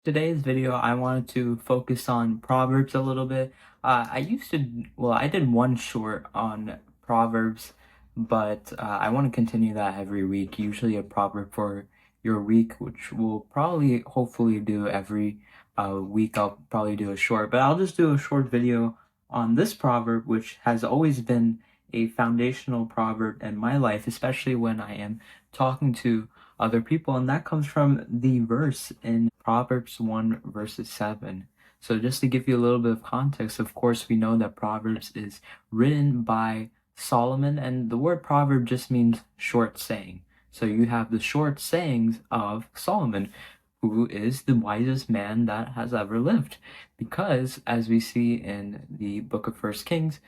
Today's video, I wanted to focus on Proverbs a little bit. I did one short on Proverbs, but I want to continue that every week. Usually a proverb for your week, which we'll probably, hopefully, do every week. I'll probably do a short, but I'll just do a short video on this proverb, which has always been a foundational proverb in my life, especially when I am talking to other people, and that comes from the verse in Proverbs 1 verses 7. So just to give you a little bit of context, of course, we know that Proverbs is written by Solomon, and the word proverb just means short saying. So you have the short sayings of Solomon, who is the wisest man that has ever lived. Because, as we see in the book of First Kings,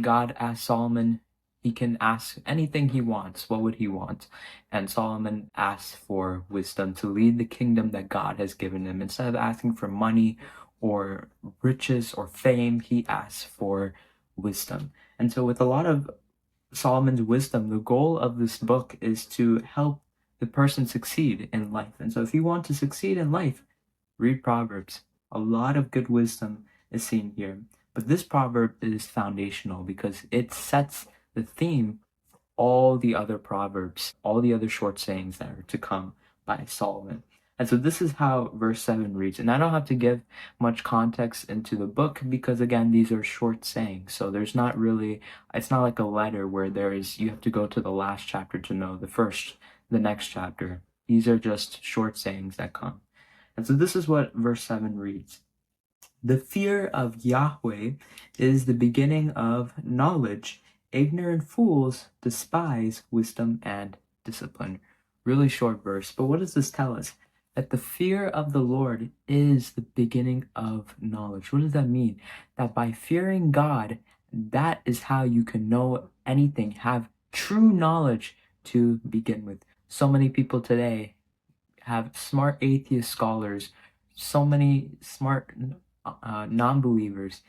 God asked Solomon, he can ask anything he wants. What would he want? And Solomon asked for wisdom to lead the kingdom that God has given him. Instead of asking for money or riches or fame, he asked for wisdom. And so with a lot of Solomon's wisdom, the goal of this book is to help the person succeed in life. And so if you want to succeed in life, read Proverbs. A lot of good wisdom is seen here. But this proverb is foundational because it sets the theme for all the other proverbs, all the other short sayings that are to come by Solomon. And so this is how verse 7 reads. And I don't have to give much context into the book because, again, these are short sayings. So there's not really, it's not like a letter where you have to go to the last chapter to know the next chapter. These are just short sayings that come. And so this is what verse 7 reads. The fear of Yahweh is the beginning of knowledge. Ignorant fools despise wisdom and discipline. Really short verse, but what does this tell us? That the fear of the Lord is the beginning of knowledge. What does that mean? That by fearing God, that is how you can know anything, have true knowledge to begin with. So many people today have smart atheist scholars, so many smart non-believers,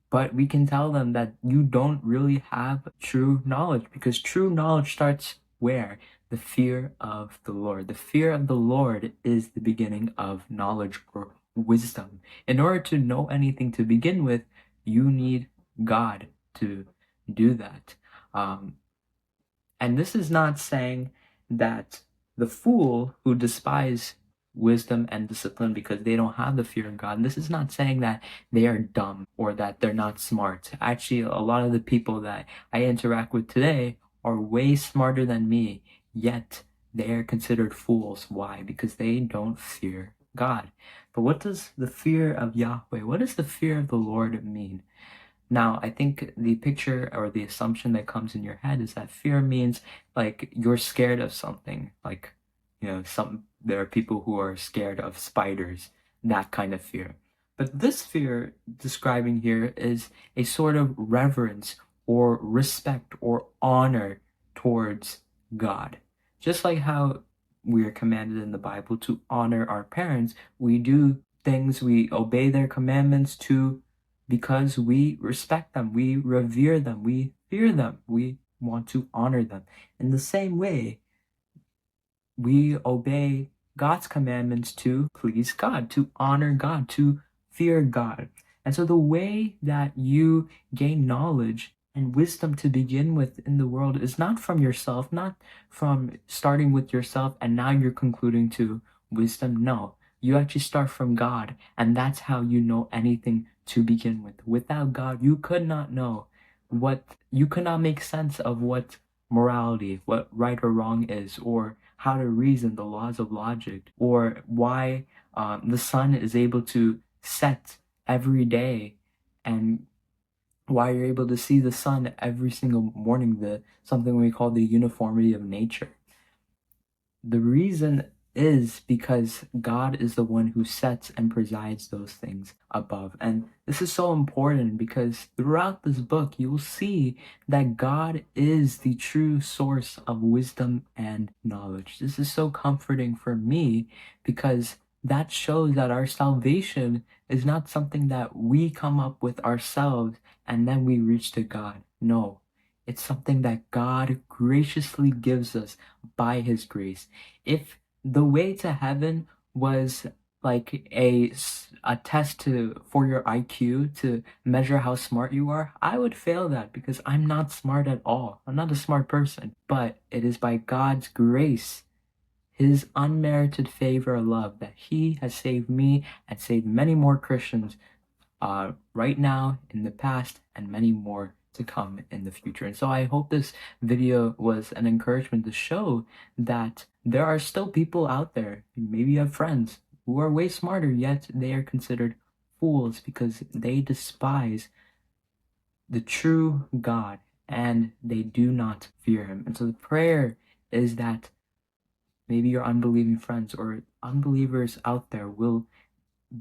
but we can tell them that you don't really have true knowledge because true knowledge starts where? The fear of the Lord. The fear of the Lord is the beginning of knowledge or wisdom. In order to know anything to begin with, you need God to do that. And this is not saying that the fool who despise wisdom and discipline because they don't have the fear of God, this is not saying that they are dumb or that they're not smart. Actually, a lot of the people that I interact with today are way smarter than me, yet they are considered fools. Why? Because they don't fear God. But what does the fear of Yahweh, what does the fear of the Lord mean? Now, I think the picture or the assumption that comes in your head is that fear means like you're scared of something. Like, there are people who are scared of spiders, that kind of fear. But this fear describing here is a sort of reverence or respect or honor towards God. Just like how we are commanded in the Bible to honor our parents, we do things, we obey their commandments because we respect them, we revere them, we fear them, we want to honor them. In the same way, we obey God's commandments to please God, to honor God, to fear God. And so the way that you gain knowledge and wisdom to begin with in the world is not from yourself, not from starting with yourself and now you're concluding to wisdom. No, you actually start from God, and that's how you know anything to begin with. Without God, you could not know you could not make sense of what morality, what right or wrong is, or how to reason the laws of logic, or why the sun is able to set every day, and why you're able to see the sun every single morning, something we call the uniformity of nature. The reason is because God is the one who sets and presides those things above. And this is so important because throughout this book, you will see that God is the true source of wisdom and knowledge. This is so comforting for me because that shows that our salvation is not something that we come up with ourselves and then we reach to God. No, it's something that God graciously gives us by His grace. If the way to heaven was like a test for your IQ to measure how smart you are, I would fail that because I'm not smart at all. I'm not a smart person. But it is by God's grace, his unmerited favor and love, that he has saved me and saved many more Christians right now, in the past, and many more to come in the future. And so I hope this video was an encouragement to show that there are still people out there, maybe you have friends, who are way smarter, yet they are considered fools because they despise the true God and they do not fear him. And so the prayer is that maybe your unbelieving friends or unbelievers out there will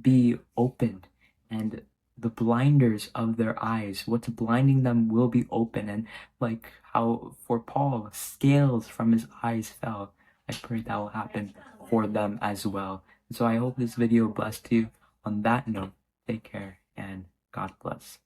be opened, and the blinders of their eyes, what's blinding them, will be open. And like how for Paul, scales from his eyes fell, I pray that will happen for them as well. So I hope this video blessed you. On that note, take care and God bless.